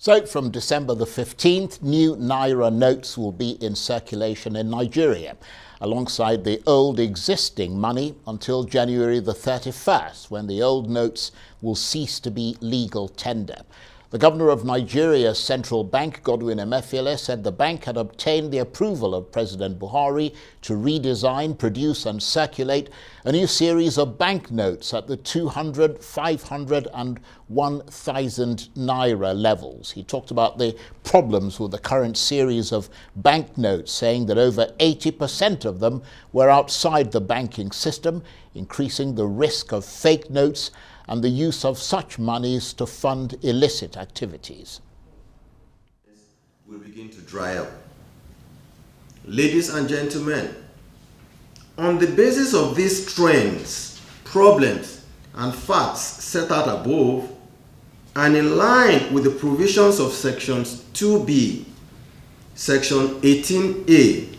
So from December the 15th, new Naira notes will be in circulation in Nigeria, alongside the old existing money until January the 31st, when the old notes will cease to be legal tender. The governor of Nigeria's central bank, Godwin Emefiele, said the bank had obtained the approval of President Buhari to redesign, produce and circulate a new series of banknotes at the 200, 500 and 1,000 Naira levels. He talked about the problems with the current series of banknotes, saying that over 80% of them were outside the banking system, increasing the risk of fake notes and the use of such monies to fund illicit activities. Will begin to dry up. Ladies and gentlemen, on the basis of these trends, problems, and facts set out above, and in line with the provisions of Sections 2B, Section 18A,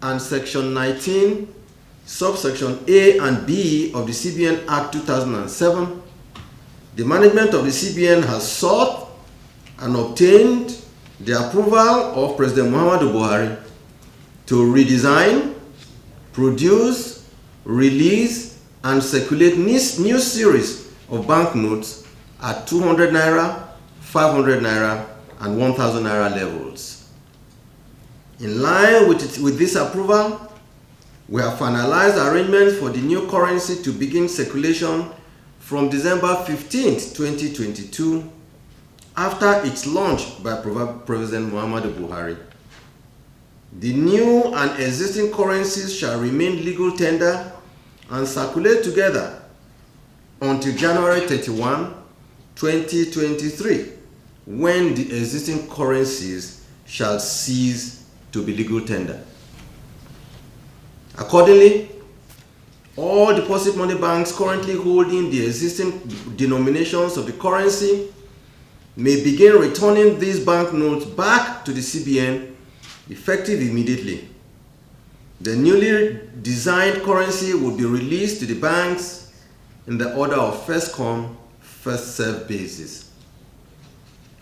and Section 19, Subsection A and B of the CBN Act 2007, the management of the CBN has sought and obtained the approval of President Muhammadu Buhari to redesign, produce, release, and circulate new series of banknotes at 200 Naira, 500 Naira, and 1,000 Naira levels. In line with this approval, we have finalized arrangements for the new currency to begin circulation from December 15, 2022, after its launch by President Muhammadu Buhari. The new and existing currencies shall remain legal tender and circulate together until January 31, 2023, when the existing currencies shall cease to be legal tender. Accordingly, all deposit money banks currently holding the existing denominations of the currency may begin returning these banknotes back to the CBN effective immediately. The newly designed currency will be released to the banks in the order of first come, first served basis.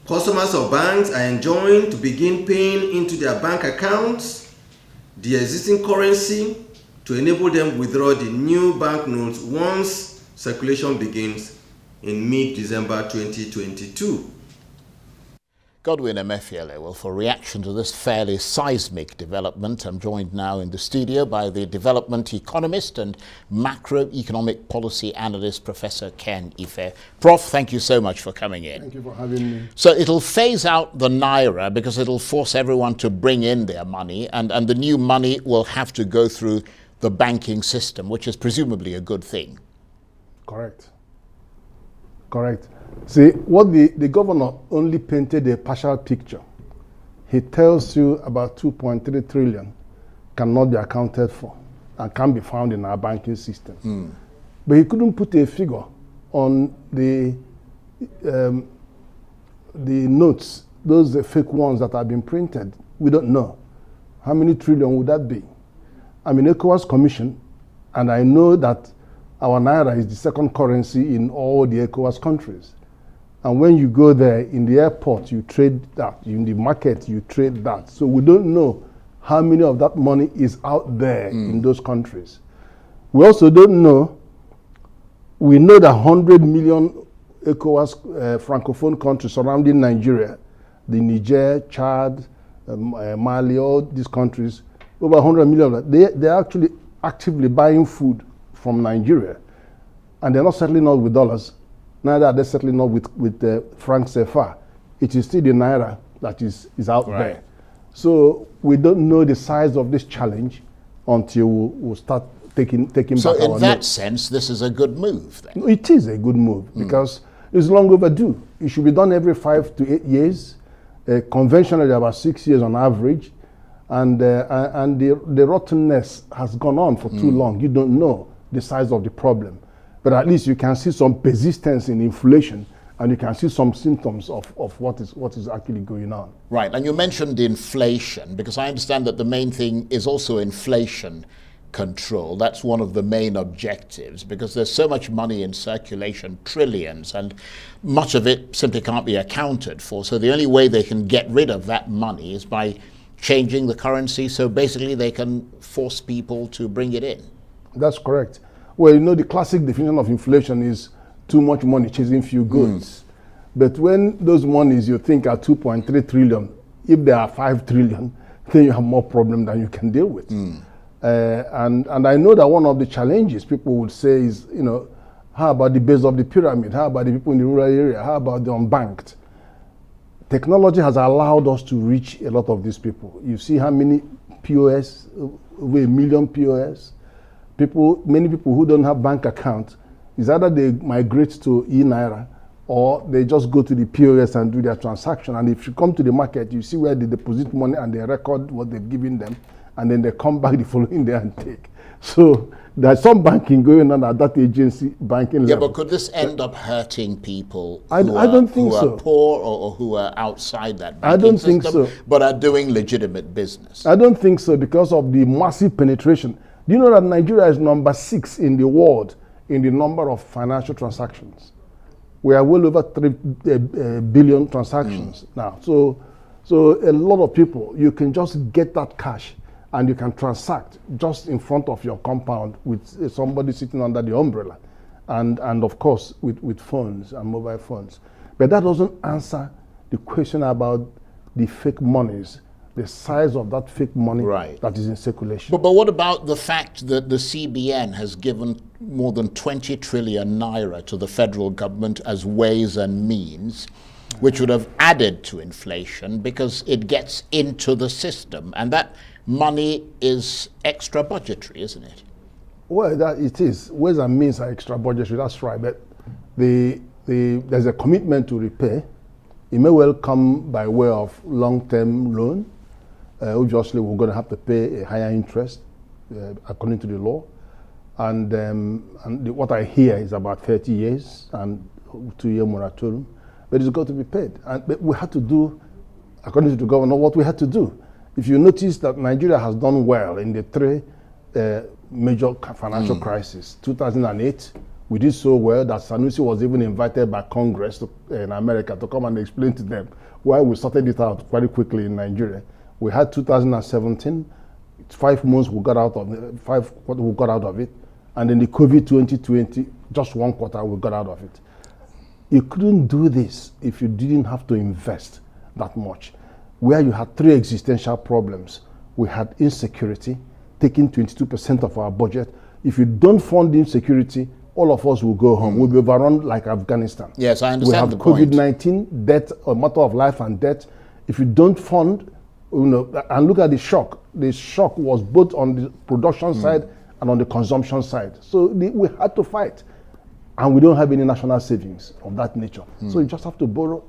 Customers of banks are enjoined to begin paying into their bank accounts the existing currency to enable them to withdraw the new banknotes once circulation begins in mid-December 2022. Godwin Emefiele. Well, for reaction to this fairly seismic development, I'm joined now in the studio by the development economist and macroeconomic policy analyst, Professor Ken Ife. Prof, thank you so much for coming in. Thank you for having me. So it'll phase out the Naira because it'll force everyone to bring in their money, and the new money will have to go through the banking system, which is presumably a good thing. Correct. See, what the governor only painted a partial picture. He tells you about 2.3 trillion cannot be accounted for and can be found in our banking system. But he couldn't put a figure on the notes, those fake ones that have been printed. We don't know. How many trillion would that be? I'm in ECOWAS Commission, and I know that our Naira is the second currency in all the ECOWAS countries. And when you go there, in the airport, you trade that. In the market, you trade that. So we don't know how many of that money is out there in those countries. We also don't know, we know that 100 million ECOWAS Francophone countries surrounding Nigeria, the Niger, Chad, Mali, all these countries, over 100 million of that, they're actually actively buying food from Nigeria. And they're not settling not with dollars, neither are they settling not with franc CFA. It is still the Naira that is out there. So we don't know the size of this challenge until we'll start taking back our So in that notes. sense, this is a good move then? No, it is a good move because it's long overdue. It should be done every 5 to 8 years, conventionally about 6 years on average. And the rottenness has gone on for too long. You don't know the size of the problem. But at least you can see some persistence in inflation, and you can see some symptoms of what is actually going on. Right, and you mentioned inflation, because I understand that the main thing is also inflation control. That's one of the main objectives, because there's so much money in circulation, trillions, and much of it simply can't be accounted for. So the only way they can get rid of that money is by changing the currency, so basically they can force people to bring it in. That's correct. Well, you know, the classic definition of inflation is too much money chasing few goods. But when those monies you think are 2.3 trillion, if there are 5 trillion, then you have more problem than you can deal with. And I know that one of the challenges people would say is, you know, how about the base of the pyramid? How about the people in the rural area? How about the unbanked? Technology has allowed us to reach a lot of these people. You see how many POS, over 1 million POS. Many people who don't have bank accounts, is either they migrate to e-Naira or they just go to the POS and do their transaction. And if you come to the market, you see where they deposit money and they record what they've given them, and then they come back the following day and take. So there's some banking going on at that agency banking level. Yeah, but could this end up hurting people I don't think so. Who are poor or who are outside that banking I don't system, think so. but are doing legitimate business? I don't think so, because of the massive penetration. Do you know that Nigeria is number 6 in the world in the number of financial transactions? We are well over 3 billion transactions now. So a lot of people, you can just get that cash and you can transact just in front of your compound with somebody sitting under the umbrella, and of course with phones and mobile phones. But that doesn't answer the question about the fake monies, the size of that fake money that is in circulation. But what about the fact that the CBN has given more than 20 trillion naira to the federal government as ways and means, which would have added to inflation because it gets into the system, and that money is extra budgetary, isn't it? Well, that it is. Ways and means are extra budgetary, that's right. But there's a commitment to repay. It may well come by way of long-term loan. Obviously, we're going to have to pay a higher interest according to the law. And what I hear is about 30 years and 2-year moratorium. But it's got to be paid. But we had to do, according to the governor, what we had to do. If you notice that Nigeria has done well in the 3 major financial crises. 2008, we did so well that Sanusi was even invited by Congress in America to come and explain to them why we sorted it out very quickly in Nigeria. We had 2017, 5 months we got out of it, 5 quarters we got out of it, and then the COVID 2020, just 1 quarter we got out of it. You couldn't do this if you didn't have to invest that much. Where you had 3 existential problems. We had insecurity, taking 22% of our budget. If you don't fund insecurity, all of us will go home. We'll be overrun like Afghanistan. Yes, I understand the point. We point. have COVID-19, death, a matter of life and death. If you don't fund, you know, and look at the shock. The shock was both on the production side and on the consumption side. So we had to fight. And we don't have any national savings of that nature. So you just have to borrow.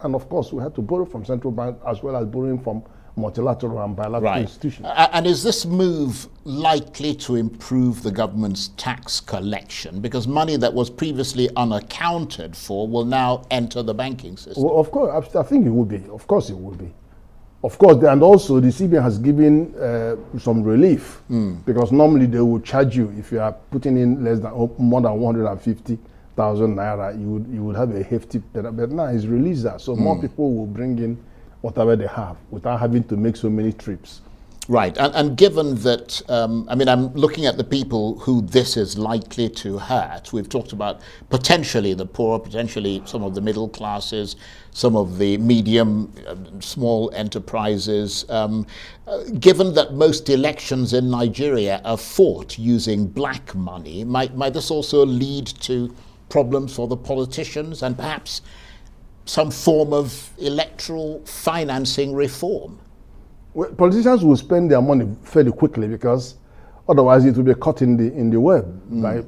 And of course, we had to borrow from central bank as well as borrowing from multilateral and bilateral institutions. And is this move likely to improve the government's tax collection? Because money that was previously unaccounted for will now enter the banking system. Well, of course, I think it will be. Of course it will be. Of course, and also the CBN has given some relief, because normally they would charge you if you are putting in more than 150,000 naira, you would have a hefty, but now it's released that, so more people will bring in whatever they have without having to make so many trips. Right, and given that, I mean, I'm looking at the people who this is likely to hurt. We've talked about potentially the poor, potentially some of the middle classes, some of the medium, small enterprises. Given that most elections in Nigeria are fought using black money, might this also lead to problems for the politicians and perhaps some form of electoral financing reform? Well, politicians will spend their money fairly quickly because otherwise it will be caught in the web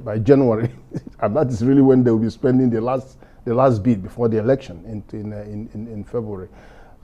by January, and that is really when they will be spending the last bit before the election in February.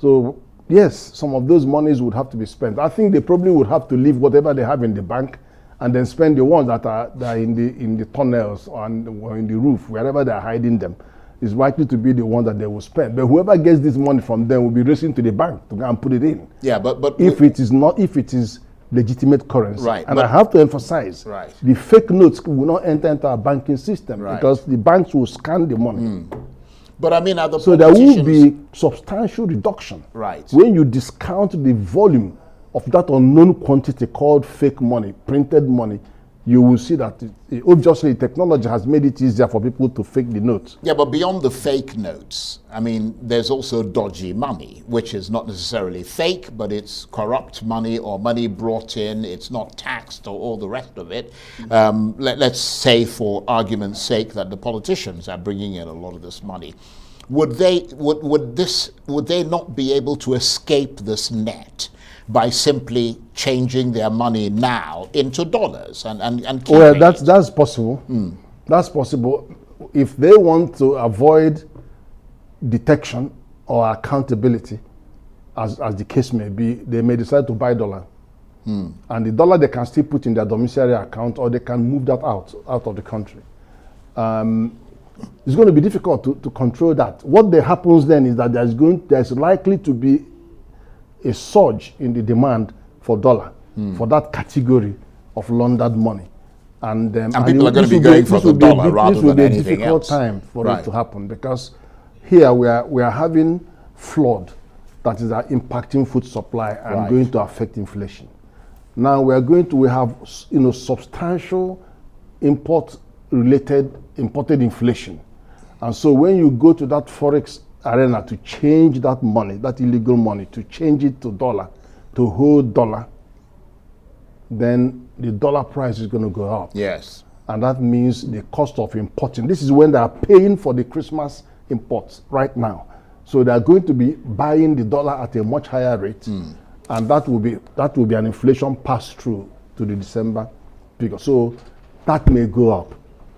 So yes, some of those monies would have to be spent. I think they probably would have to leave whatever they have in the bank and then spend the ones that are in the tunnels or in the roof, wherever they are hiding them. Is likely to be the one that they will spend. But whoever gets this money from them will be racing to the bank to go and put it in. Yeah, but if it is legitimate currency. Right, And I have to emphasize, Right. the fake notes will not enter into our banking system Right. because the banks will scan the money. But I mean, are the So there will politicians... be substantial reduction Right. when you discount the volume of that unknown quantity called fake money, printed money. You will see that obviously technology has made it easier for people to fake the notes. Yeah, but beyond the fake notes, I mean, there's also dodgy money, which is not necessarily fake, but it's corrupt money or money brought in, it's not taxed or all the rest of it. Let's say, for argument's sake, that the politicians are bringing in a lot of this money. Would they not be able to escape this net by simply changing their money now into dollars and keeping Well, it? that's possible. That's possible. If they want to avoid detection or accountability, as the case may be, they may decide to buy dollar. And the dollar they can still put in their domiciliary account, or they can move that out of the country. It's going to be difficult to control that. What happens then is that there's likely to be a surge in the demand for dollar, for that category of laundered money. And people are going to be going for the dollar rather than anything else. This will be a difficult time for it to happen, because here we are having flood that is impacting food supply and going to affect inflation. Now we have substantial imported inflation. And so when you go to that forex arena to change that money, that illegal money, to change it to dollar, to hold dollar, then the dollar price is going to go up. Yes. And that means the cost of importing. This is when they are paying for the Christmas imports right now. So they are going to be buying the dollar at a much higher rate. And that will be an inflation pass-through to the December figure. So that may go up,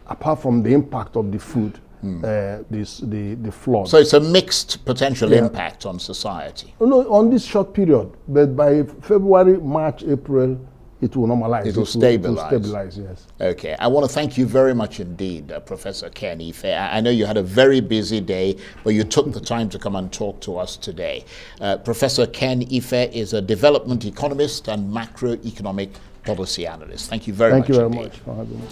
apart from the impact of the food. The flood. So it's a mixed potential impact on society. No, on this short period, but by February, March, April, it will normalize. It will stabilize. It will stabilize, yes. Okay, I want to thank you very much indeed, Professor Ken Ife. I know you had a very busy day, but you took the time to come and talk to us today. Professor Ken Ife is a development economist and macroeconomic policy analyst. Thank you very much. Thank you very much for having me.